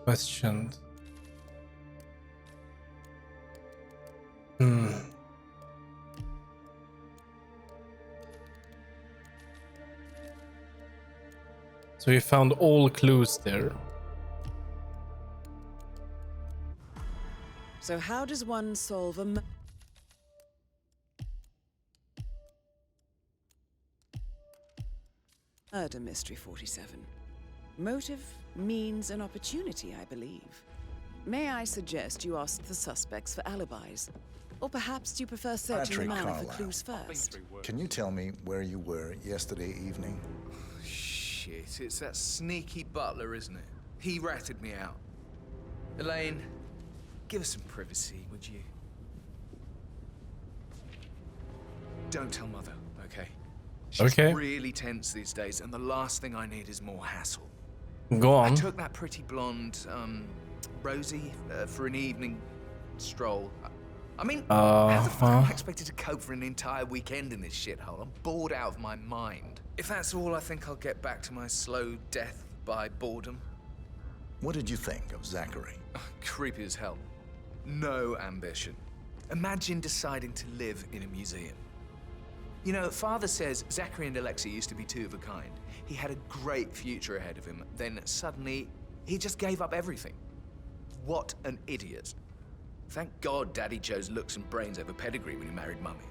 questioned. So we found all clues there. So how does one solve a murder mystery, 47? Motive, means, and opportunity, I believe. May I suggest you ask the suspects for alibis? Or perhaps do you prefer searching the manor for clues first? Can you tell me where you were yesterday evening? Shit, it's that sneaky butler, isn't it? He ratted me out. Elaine, give us some privacy, would you? Don't tell Mother, okay? She's Okay. really tense these days, and the last thing I need is more hassle. Go on. I took that pretty blonde, Rosie, for an evening stroll. I mean, how the fuck am I expected to cope for an entire weekend in this shithole? I'm bored out of my mind. If that's all, I think I'll get back to my slow death by boredom. What did you think of Zachary? Creepy as hell. No ambition. Imagine deciding to live in a museum. You know, Father says Zachary and Alexei used to be two of a kind. He had a great future ahead of him. Then suddenly, he just gave up everything. What an idiot. Thank God Daddy chose looks and brains over pedigree when he married Mummy.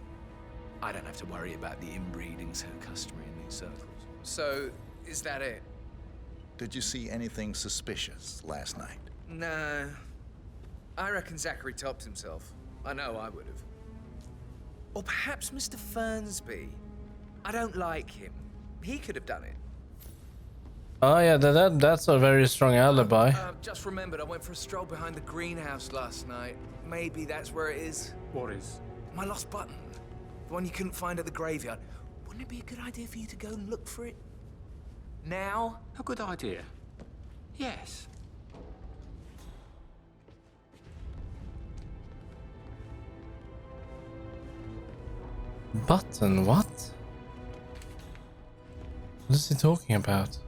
I don't have to worry about the inbreeding so customary in these circles. So, is that it? Did you see anything suspicious last night? No. I reckon Zachary topped himself. I know I would have. Or perhaps Mr. Fernsby. I don't like him. He could have done it. Oh yeah, that's a very strong alibi. Just remembered I went for a stroll behind the greenhouse last night. Maybe that's where it is. What is? My lost button. The one you couldn't find at the graveyard. Wouldn't it be a good idea for you to go and look for it? Now? A good idea. Yes. Button, what? What is he talking about?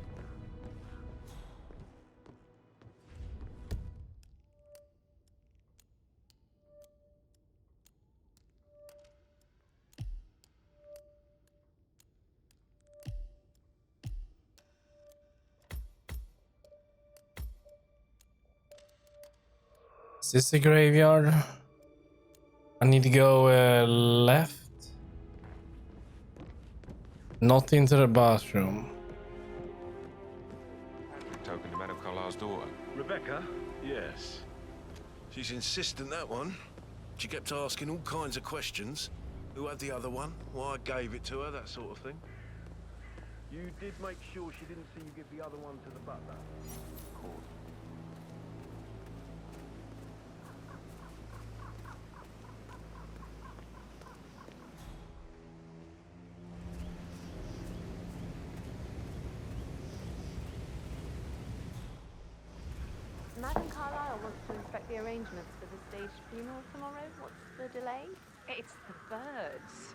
Is this the graveyard? I need to go left. Not into the bathroom. Talking to Madame Carlisle's daughter. Rebecca? Yes. She's insistent, that one. She kept asking all kinds of questions. Who had the other one? Why I gave it to her, that sort of thing. You did make sure she didn't see you give the other one to the butler? Of course. Madame Carlisle wants to inspect the arrangements for the staged funeral tomorrow. What's the delay? It's the birds.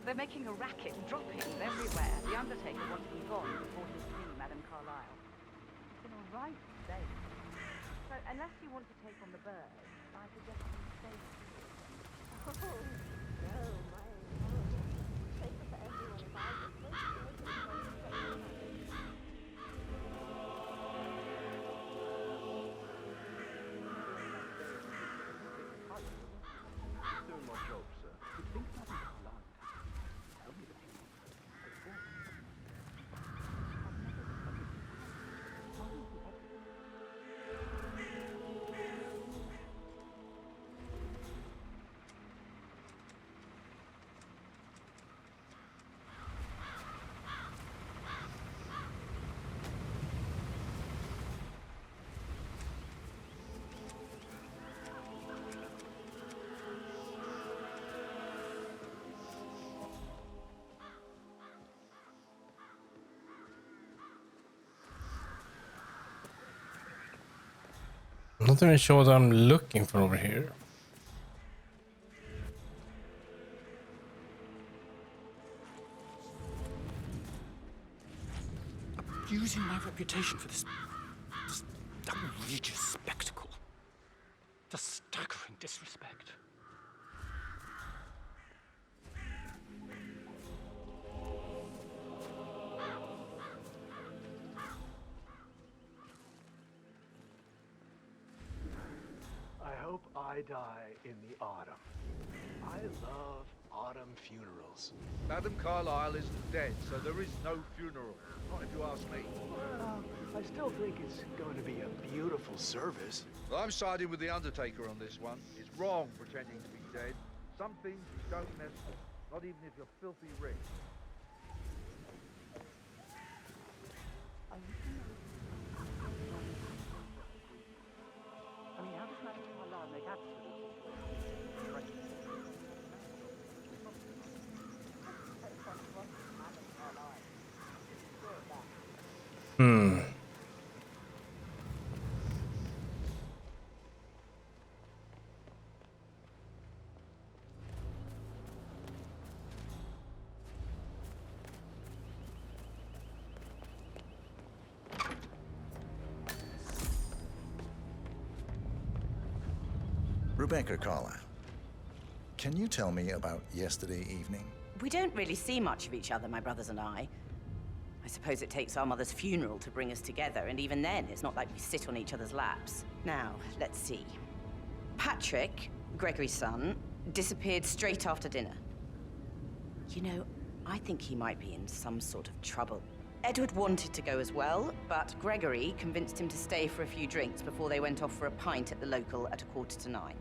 They're making a racket and dropping everywhere. The undertaker wants them gone before he see Madame Carlisle. It's been all right today. So unless you want to take on the birds, I suggest you stay here. Oh, no, my apologies. Safer for everyone if I just make it concentrate. Doing my job, sir. You think Madame Carlisle tell me the people before? I'm not even sure what I'm looking for over here. Using my reputation for this outrageous spectacle. The staggering disrespect. I hope I die in the autumn. I love autumn funerals. Madam Carlyle isn't dead, so there is no funeral. Not if you ask me. Well, I still think it's going to be a beautiful service. Well, I'm siding with the Undertaker on this one. It's wrong pretending to be dead. Some things you don't mess with, not even if you're filthy rich. I mean, how does Madame Carlyle make absolute Rebecca Carlyle, can you tell me about yesterday evening? We don't really see much of each other, my brothers and I. I suppose it takes our mother's funeral to bring us together, and even then, it's not like we sit on each other's laps. Now, let's see. Patrick, Gregory's son, disappeared straight after dinner. You know, I think he might be in some sort of trouble. Edward wanted to go as well, but Gregory convinced him to stay for a few drinks before they went off for a pint at the local at 8:45.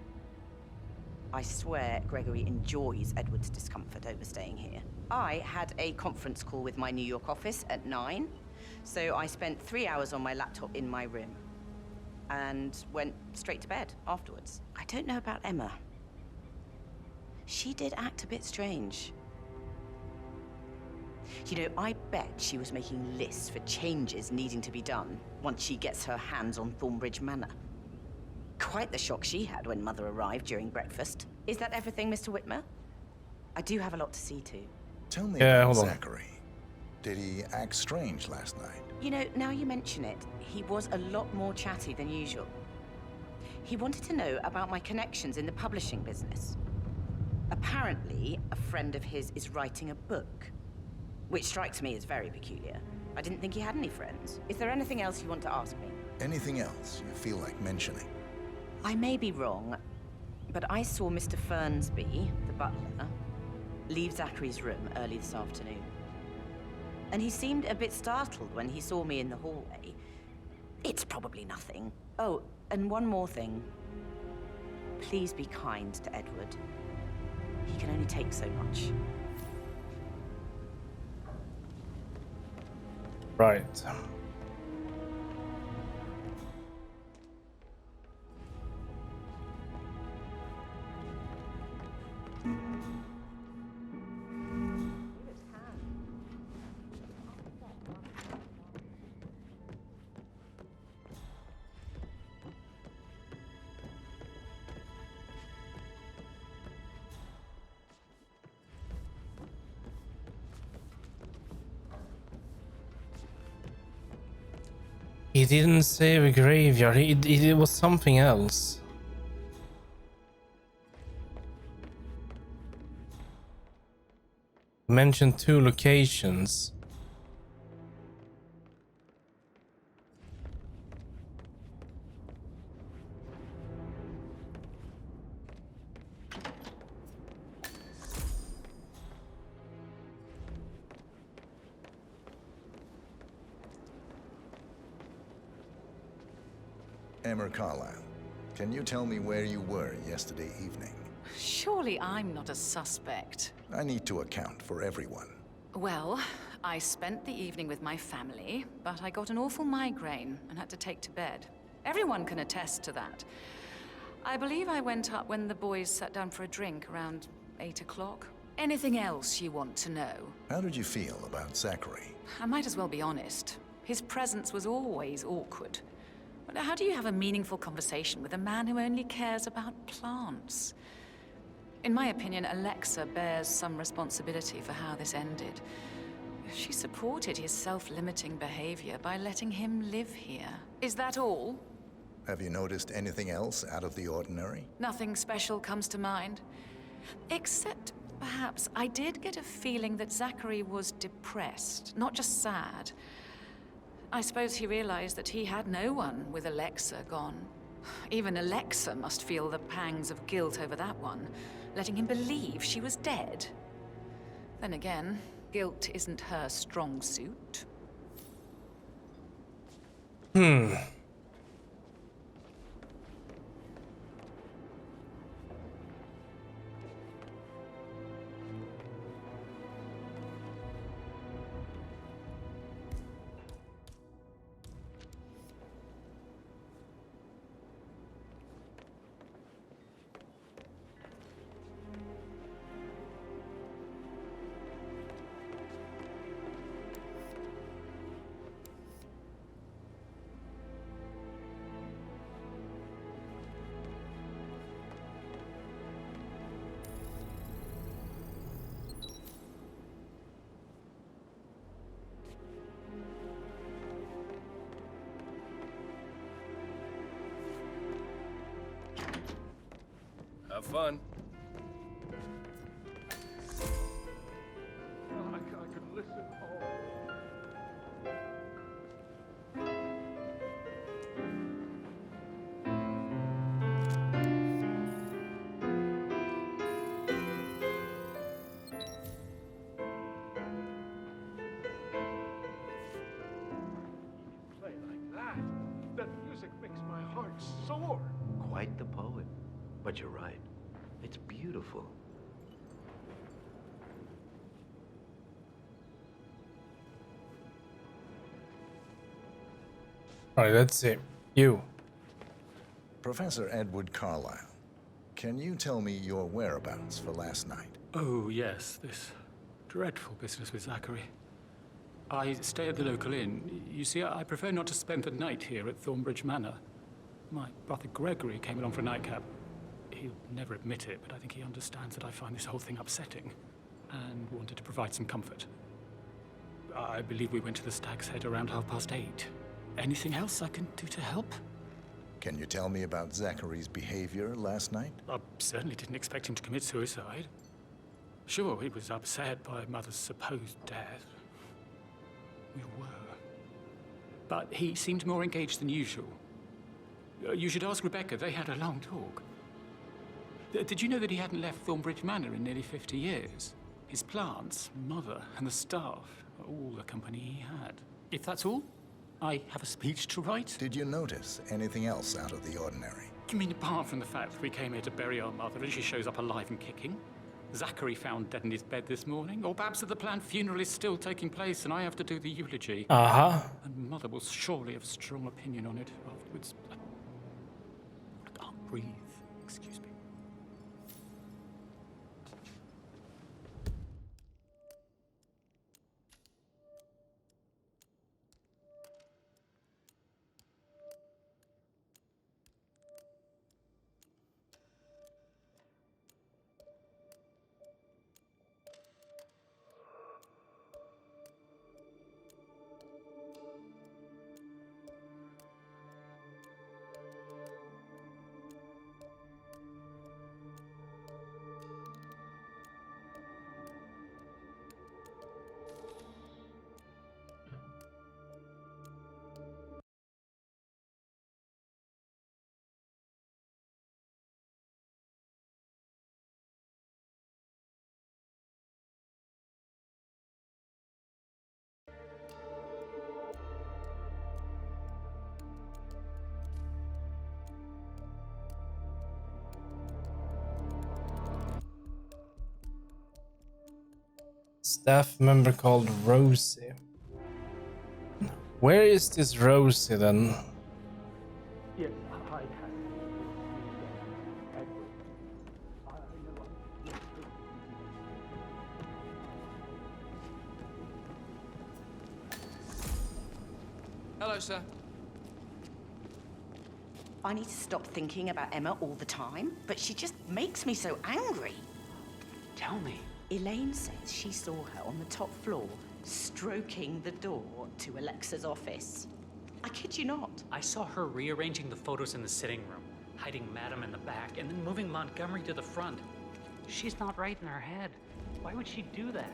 I swear Gregory enjoys Edward's discomfort over staying here. I had a conference call with my New York office at 9, so I spent 3 hours on my laptop in my room and went straight to bed afterwards. I don't know about Emma. She did act a bit strange. You know, I bet she was making lists for changes needing to be done once she gets her hands on Thornbridge Manor. Quite the shock she had when Mother arrived during breakfast. Is that everything, Mr. Whitmer? I do have a lot to see to. Tell me about Zachary. Did he act strange last night? You know, now you mention it, he was a lot more chatty than usual. He wanted to know about my connections in the publishing business. Apparently, a friend of his is writing a book, which strikes me as very peculiar. I didn't think he had any friends. Is there anything else you want to ask me? Anything else you feel like mentioning? I may be wrong, but I saw Mr. Fernsby, the butler, leave Zachary's room early this afternoon. And he seemed a bit startled when he saw me in the hallway. It's probably nothing. Oh, and one more thing. Please be kind to Edward. He can only take so much. Right. He didn't save a graveyard. It was something else. Mentioned 2 locations. Emma Carlyle, can you tell me where you were yesterday evening? Surely I'm not a suspect. I need to account for everyone. Well, I spent the evening with my family, but I got an awful migraine and had to take to bed. Everyone can attest to that. I believe I went up when the boys sat down for a drink around 8 o'clock. Anything else you want to know? How did you feel about Zachary? I might as well be honest. His presence was always awkward. But how do you have a meaningful conversation with a man who only cares about plants? In my opinion, Alexa bears some responsibility for how this ended. She supported his self-limiting behavior by letting him live here. Is that all? Have you noticed anything else out of the ordinary? Nothing special comes to mind. Except, perhaps, I did get a feeling that Zachary was depressed, not just sad. I suppose he realized that he had no one with Alexa gone. Even Alexa must feel the pangs of guilt over that one, letting him believe she was dead. Then again, guilt isn't her strong suit. Have fun. I could listen Play like that. That music makes my heart soar. Quite the poem. But you're right. It's beautiful. Alright, let's see. You. Professor Edward Carlyle, can you tell me your whereabouts for last night? Oh, yes, this dreadful business with Zachary. I stay at the local inn. You see, I prefer not to spend the night here at Thornbridge Manor. My brother Gregory came along for a nightcap. He'll never admit it, but I think he understands that I find this whole thing upsetting and wanted to provide some comfort. I believe we went to the Stag's Head around 8:30. Anything else I can do to help? Can you tell me about Zachary's behavior last night? I certainly didn't expect him to commit suicide. Sure, he was upset by Mother's supposed death. We were. But he seemed more engaged than usual. You should ask Rebecca. They had a long talk. Did you know that he hadn't left Thornbridge Manor in nearly 50 years? His plants, Mother, and the staff, all the company he had. If that's all, I have a speech to write. Did you notice anything else out of the ordinary? You mean apart from the fact that we came here to bury our mother and she shows up alive and kicking? Zachary found dead in his bed this morning? Or perhaps that the planned funeral is still taking place and I have to do the eulogy? Uh-huh. And Mother will surely have a strong opinion on it afterwards. I can't breathe. Excuse me. Staff member called Rosie. Where is this Rosie then? Yes, I can. Edward. I know Hello, sir. I need to stop thinking about Emma all the time, but she just makes me so angry. Tell me. Elaine says she saw her on the top floor, stroking the door to Alexa's office. I kid you not. I saw her rearranging the photos in the sitting room, hiding Madam in the back, and then moving Montgomery to the front. She's not right in her head. Why would she do that?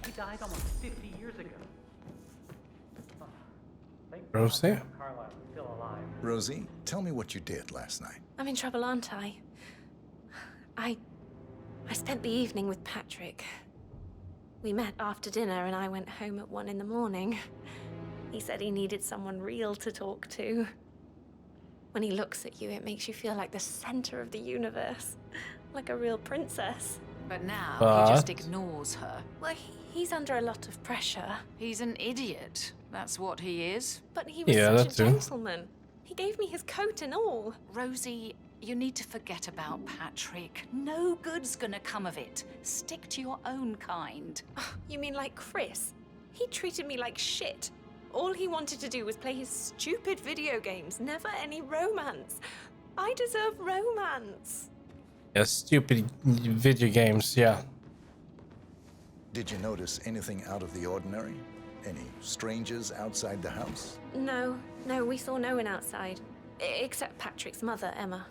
He died almost 50 years ago. Rosie? Carlisle is still alive. Rosie, tell me what you did last night. I'm in trouble, aren't I? I spent the evening with Patrick. We met after dinner and I went home at 1 in the morning. He said he needed someone real to talk to. When he looks at you, it makes you feel like the center of the universe. Like a real princess. But now But- he just ignores her. Well, he's under a lot of pressure. He's an idiot. That's what he is. But he was Yeah, such that a too. gentleman. He gave me his coat and all. Rosie, you need to forget about Patrick. No good's gonna come of it. Stick to your own kind. You mean like Chris? He treated me like shit. All he wanted to do was play his stupid video games, never any romance. I deserve romance. Yeah, stupid video games, yeah. Did you notice anything out of the ordinary? Any strangers outside the house? No, we saw no one outside. Except Patrick's mother, Emma.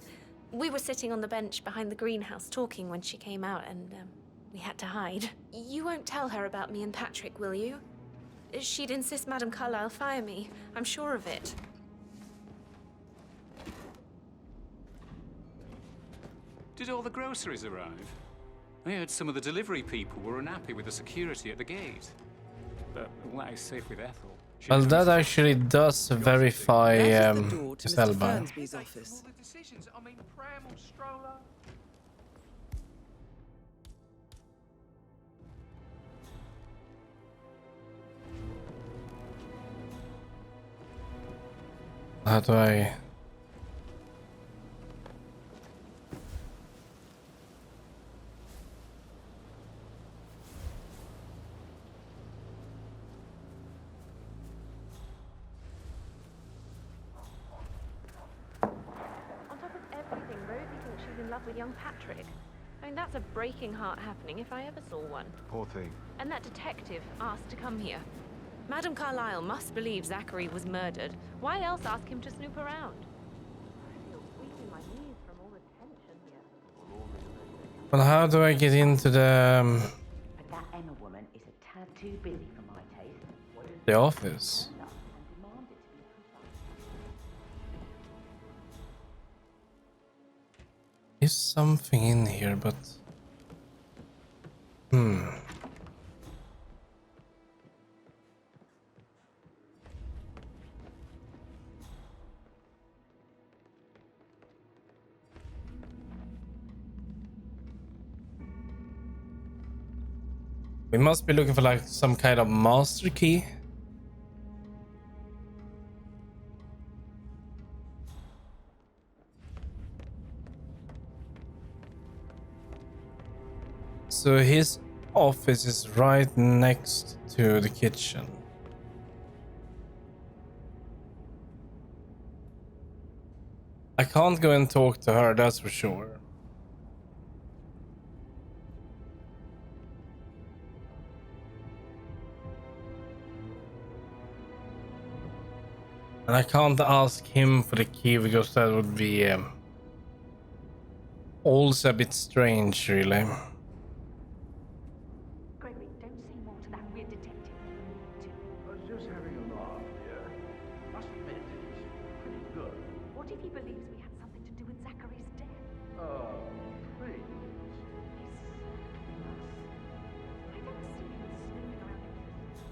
We were sitting on the bench behind the greenhouse talking when she came out and we had to hide. You won't tell her about me and Patrick, will you? She'd insist Madame Carlisle fire me. I'm sure of it. Did all the groceries arrive? I heard some of the delivery people were unhappy with the security at the gate. But all that is safe with Ethel. She Well, was that actually does verify That is the door to his Mr. alibi. Fernsby's office. The decisions, I mean, pram or stroller. How do I... On top of everything, Rosie thinks she's in love with young Patrick. I mean, that's a breaking heart happening if I ever saw one. Poor thing. And that detective asked to come here. Madame Carlisle must believe Zachary was murdered. Why else ask him to snoop around? I feel weak in my knees from all the tension here. Well, how do I get into the But that Emma woman is a tad too busy for my taste. What is the office? and demand it to be precise? Is something in here, but... We must be looking for like some kind of master key. So his office is right next to the kitchen. I can't go and talk to her, that's for sure. And I can't ask him for the key because that would be also a bit strange, really. Gregory, don't say more to that weird detective. I was just having a laugh, yeah. Must admit, it's pretty good. What if he believes we had something to do with Zachary's death? Oh, please. I don't see him snooping around in his...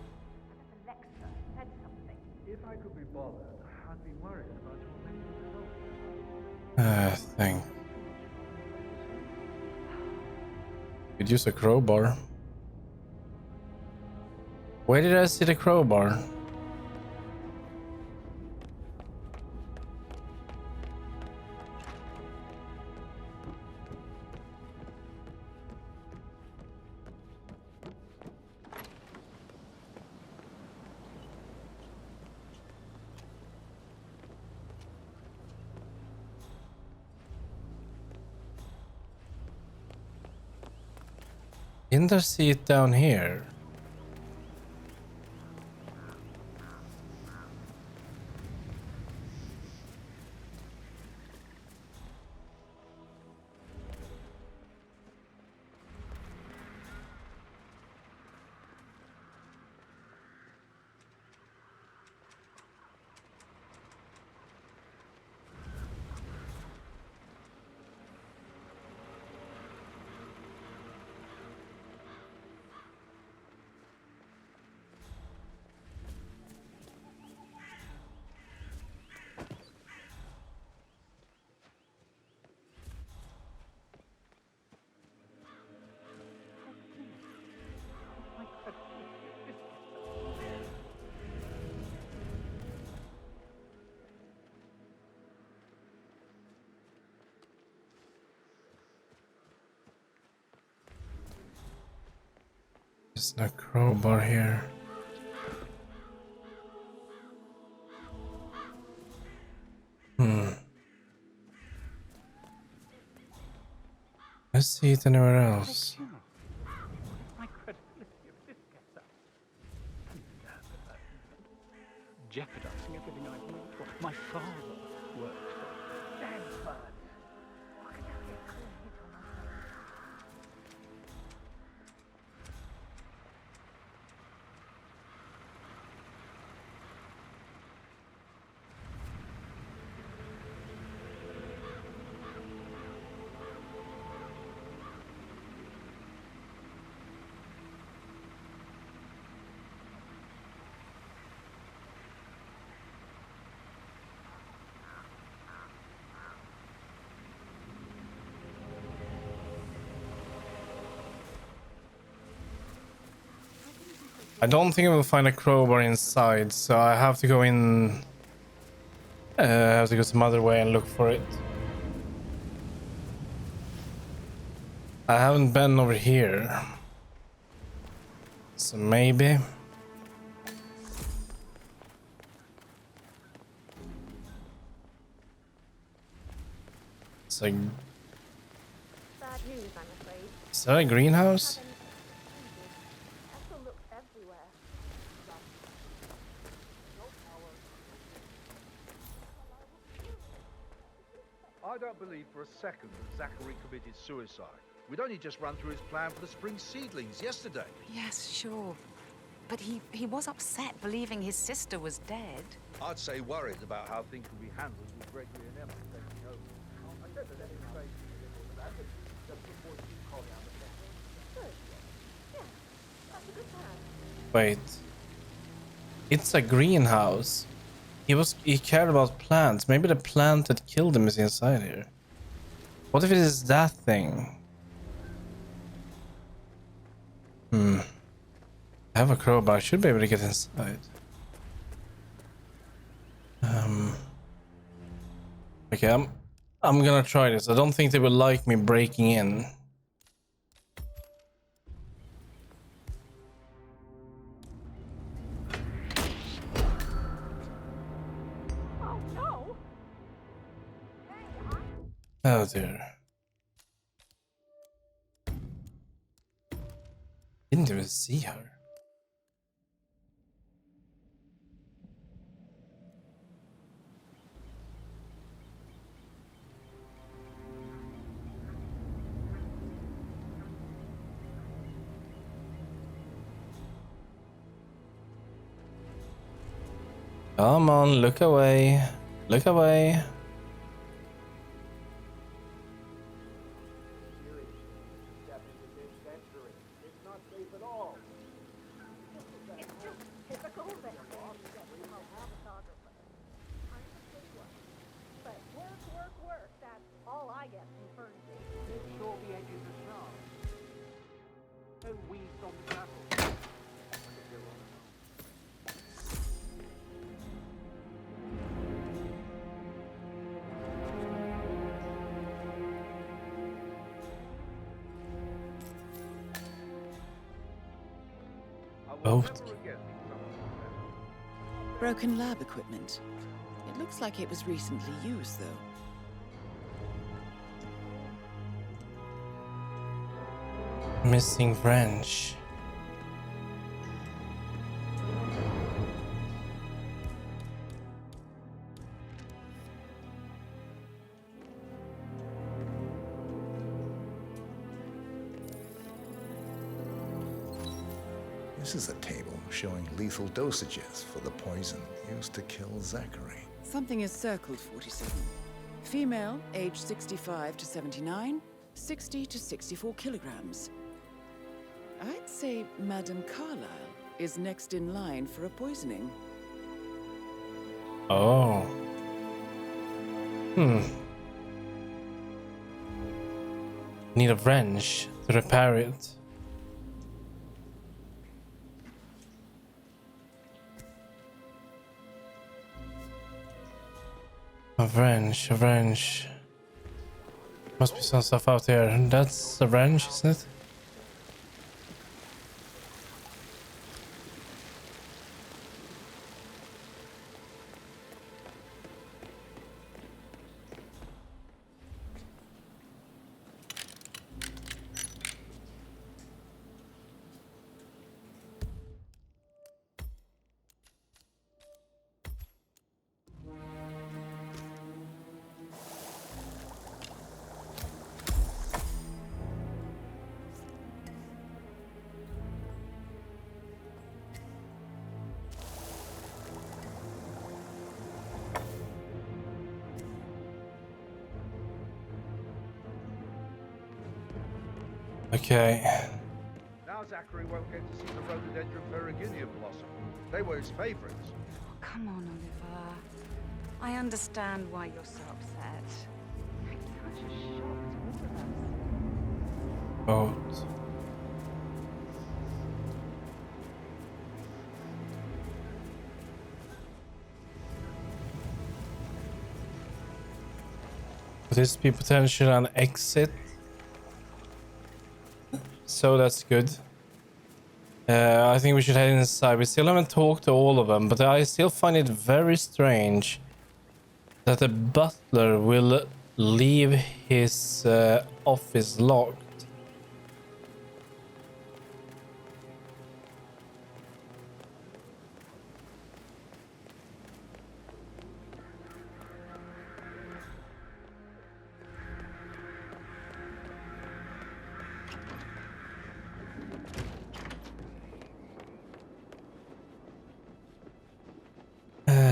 Unless Alexa said something. If I could be bothered, I'd be worried about your mental health. Thing. Could use a crowbar. Where did I see the crowbar? Didn't I see it down here? There's no crowbar here. I see it anywhere else. My credibility if this gets out. Jeopardizing everything I've worked for. My father worked for. Damn birds. Why could there be a clear hit on my face? I don't think I will find a crowbar inside, so I have to go in. I have to go some other way and look for it. I haven't been over here, so maybe. It's like, Bad news, I'm afraid. is that a greenhouse? Ethel looks everywhere. I don't believe for a second that Zachary committed suicide. We'd only just run through his plan for the spring seedlings yesterday. Yes, sure. But he was upset believing his sister was dead. I'd say worried about how things will be handled with Gregory and Emma taking over. I said that any space for that, but just before you call out the next. Good. Yeah, that's a good plan. Wait. It's a greenhouse. He cared about plants. Maybe the plant that killed him is inside here. What if it is that thing? I have a crowbar. I should be able to get inside. Okay, I'm gonna try this. I don't think they will like me breaking in. Oh no! Oh dear. Didn't even see her. Come on, look away. Look away. It's not safe at all. It's just typical that I'm a photographer. I'm a good one. But work, that's all I get from Fernseh. Make sure the edges are sharp. No weeds on the gravel. Both. Broken lab equipment. It looks like it was recently used, though. Missing wrench. This is a table showing lethal dosages for the poison used to kill Zachary. Something is circled, 47. Female, age 65 to 79, 60 to 64 kilograms. I'd say Madame Carlyle is next in line for a poisoning. Oh. Need a wrench to repair it. A wrench. Must be some stuff out there. That's a wrench, isn't it? Okay. Now Zachary won't get to see the rhododendron periginium blossom. They were his favorites. Oh, come on, Oliver. I understand why you're so upset. It's such a shock to all of us. Boat. This be potential an exit, so that's good. I think we should head inside. We still haven't talked to all of them, but I still find it very strange that the butler will leave his office locked.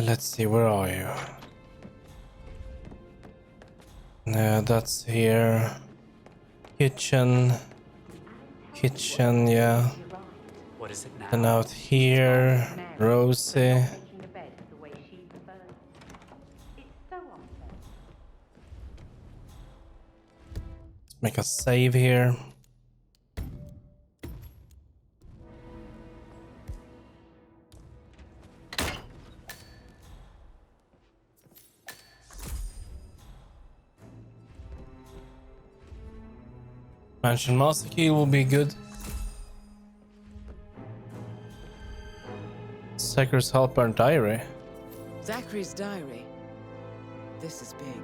Let's see, where are you? That's here. Kitchen. Kitchen, yeah. What is it now? And out here, Rosie. Let's make a save here. Mansion Master Key will be good. Zachary's Helper Diary. Zachary's diary. This is big.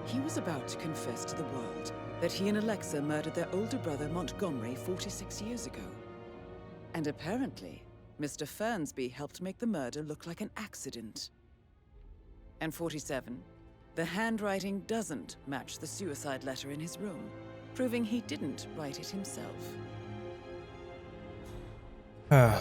He was about to confess to the world that he and Alexa murdered their older brother Montgomery 46 years ago. And apparently, Mr. Fernsby helped make the murder look like an accident. And 47, the handwriting doesn't match the suicide letter in his room, proving he didn't write it himself. Ah.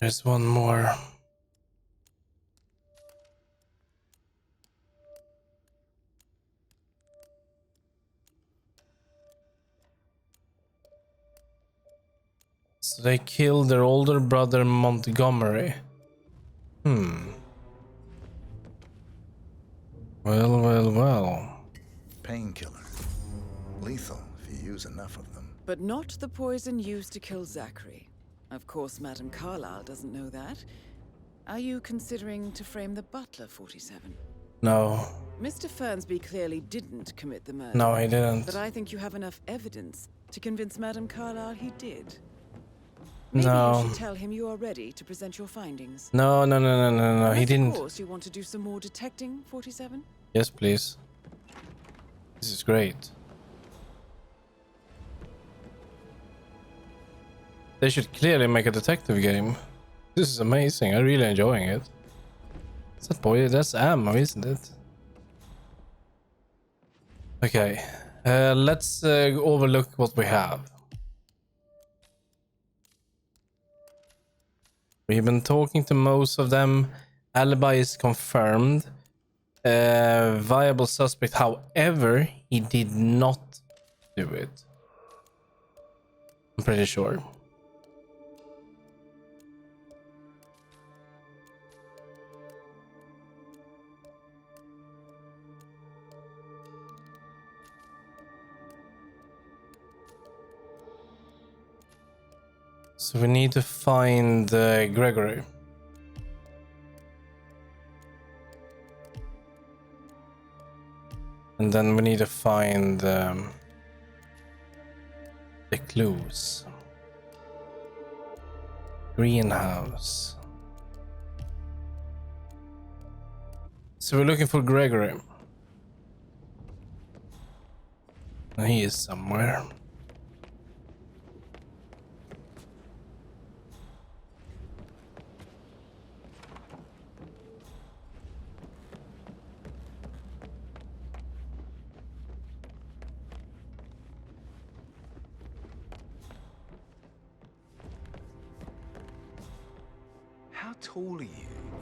There's one more. So they killed their older brother Montgomery. Well. Painkiller. Lethal if you use enough of them. But not the poison used to kill Zachary. Of course, Madame Carlyle doesn't know that. Are you considering to frame the butler, 47? No. Mr. Fernsby clearly didn't commit the murder. No, he didn't. But I think you have enough evidence to convince Madame Carlyle he did. Maybe No. you should tell him you are ready to present your findings. No, he Unless, didn't. Of course, you want to do some more detecting, 47? Yes, please. This is great. They should clearly make a detective game. This is amazing. I'm really enjoying it. Is that boy? That's Ammo, isn't it? Okay. Let's overlook what we have. We've been talking to most of them. Alibi is confirmed. Viable suspect, however, he did not do it. I'm pretty sure. So we need to find Gregory. And then we need to find the clues. Greenhouse. So we're looking for Gregory. And he is somewhere. tall are you?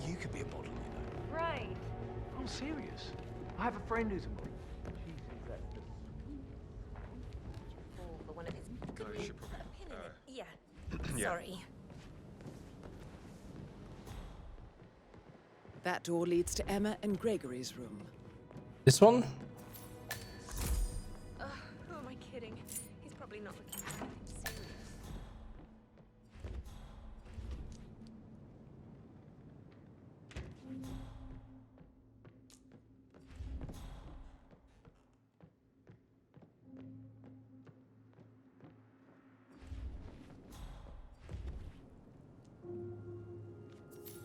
You could be a model, you know. Right. I'm serious. I have a friend who's a model. She says that's the For one of his good you should probably, yeah. yeah. Sorry. That door leads to Emma and Gregory's room. This one? Who am I kidding? He's probably not looking serious.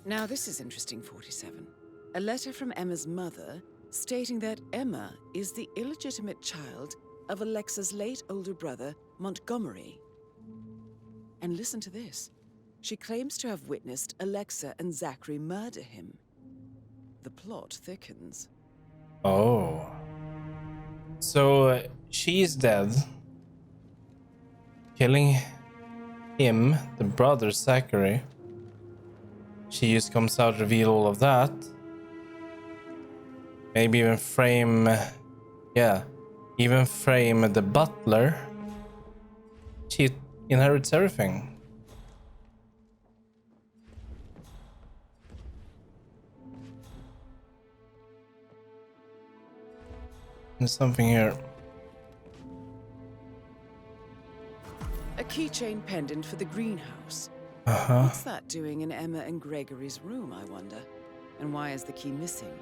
Now this is interesting, 47. A letter from Emma's mother stating that Emma is the illegitimate child of Alexa's late older brother, Montgomery. And listen to this. She claims to have witnessed Alexa and Zachary murder him. The plot thickens. Oh. So she's dead. Killing him, the brother Zachary. She just comes out, reveal all of that. Maybe even frame, even frame the butler. She inherits everything. There's something here. A keychain pendant for the greenhouse. Uh-huh. What's that doing in Emma and Gregory's room, I wonder? And why is the key missing?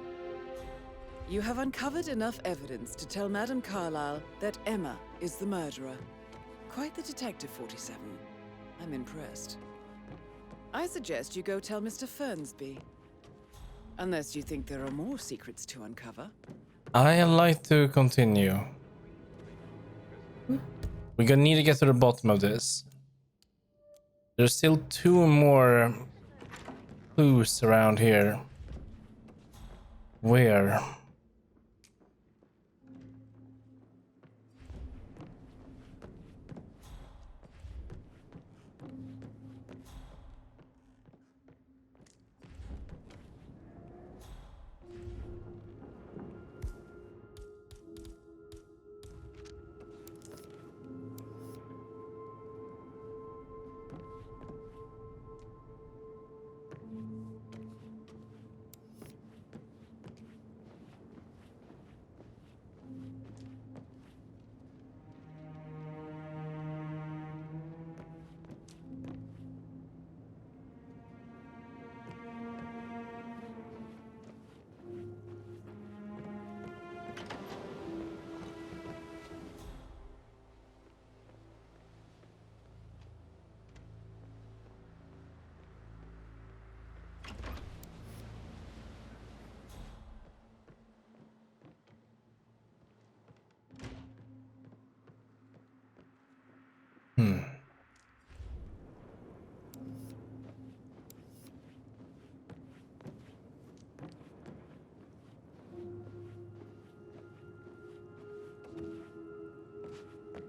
You have uncovered enough evidence to tell Madame Carlyle that Emma is the murderer. Quite the detective, 47. I'm impressed. I suggest you go tell Mr. Fernsby. Unless you think there are more secrets to uncover. I like to continue. We're gonna need to get to the bottom of this. There's still 2 more clues around here. Where?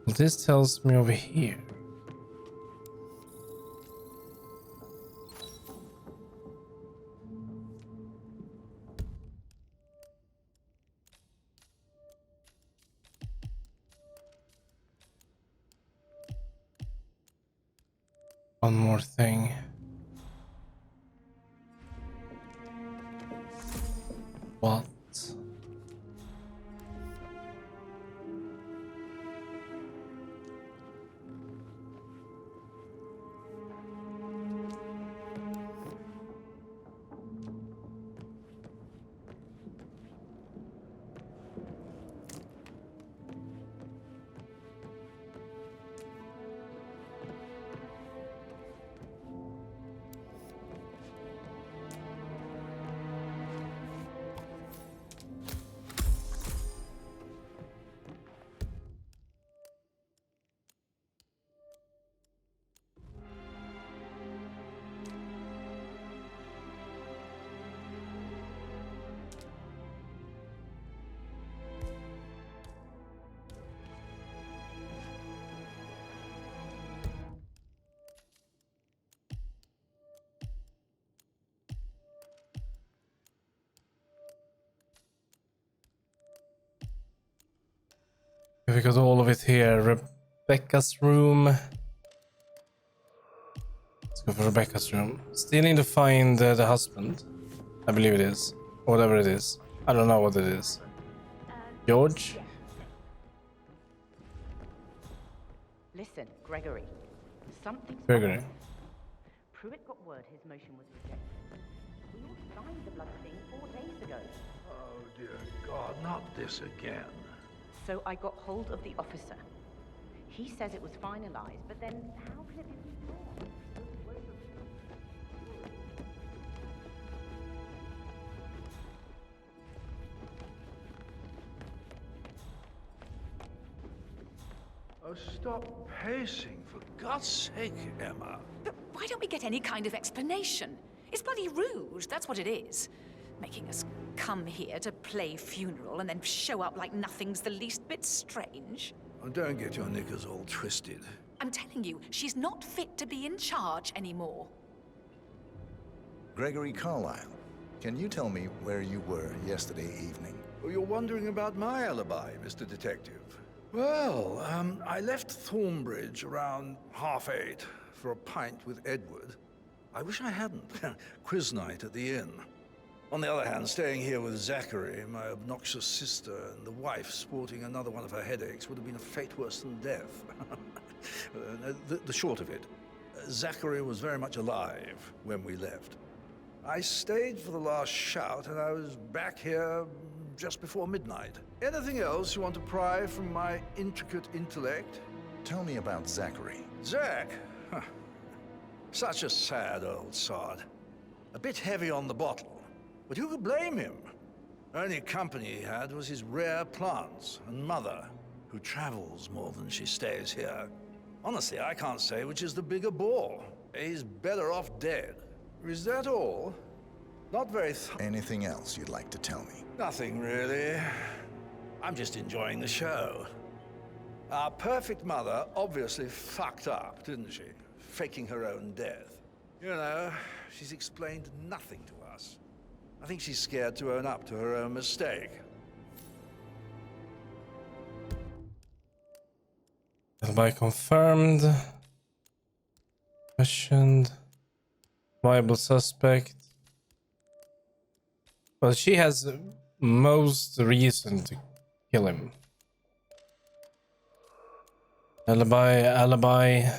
This tells me over here. One more thing. What? We got all of it here. Rebecca's room. Let's go for Rebecca's room. Still need to find the husband. I believe it is. Whatever it is. I don't know what it is. George? Listen, Gregory. Something's Gregory. Pruitt got word his motion was rejected. We all signed the bloody thing 4 days ago. Oh, dear God, not this again. So I got hold of the officer. He says it was finalized, but then how can it be withdrawn? Oh, stop pacing, for God's sake, Emma. But why don't we get any kind of explanation? It's bloody rude, that's what it is. Making us come here to play funeral and then show up like nothing's the least bit strange. Oh, don't get your knickers all twisted. I'm telling you, she's not fit to be in charge anymore. Gregory Carlisle, can you tell me where you were yesterday evening? Oh, you're wondering about my alibi, Mr. Detective. Well, I left Thornbridge around 8:30 for a pint with Edward. I wish I hadn't. Quiz night at the inn. On the other hand, staying here with Zachary, my obnoxious sister, and the wife sporting another one of her headaches would have been a fate worse than death. The short of it, Zachary was very much alive when we left. I stayed for the last shout, and I was back here just before midnight. Anything else you want to pry from my intricate intellect? Tell me about Zachary. Zach? Huh. Such a sad old sod. A bit heavy on the bottle. But who could blame him? Only company he had was his rare plants and mother, who travels more than she stays here. Honestly, I can't say which is the bigger bore. He's better off dead. Is that all? Not very Anything else you'd like to tell me? Nothing really. I'm just enjoying the show. Our perfect mother obviously fucked up, didn't she? Faking her own death. You know, she's explained nothing to us. I think she's scared to own up to her own mistake. Alibi confirmed. Questioned. Viable suspect. Well, she has most reason to kill him. Alibi.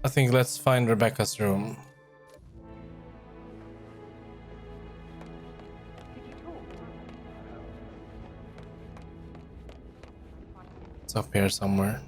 I think let's find Rebecca's room. It's up here somewhere.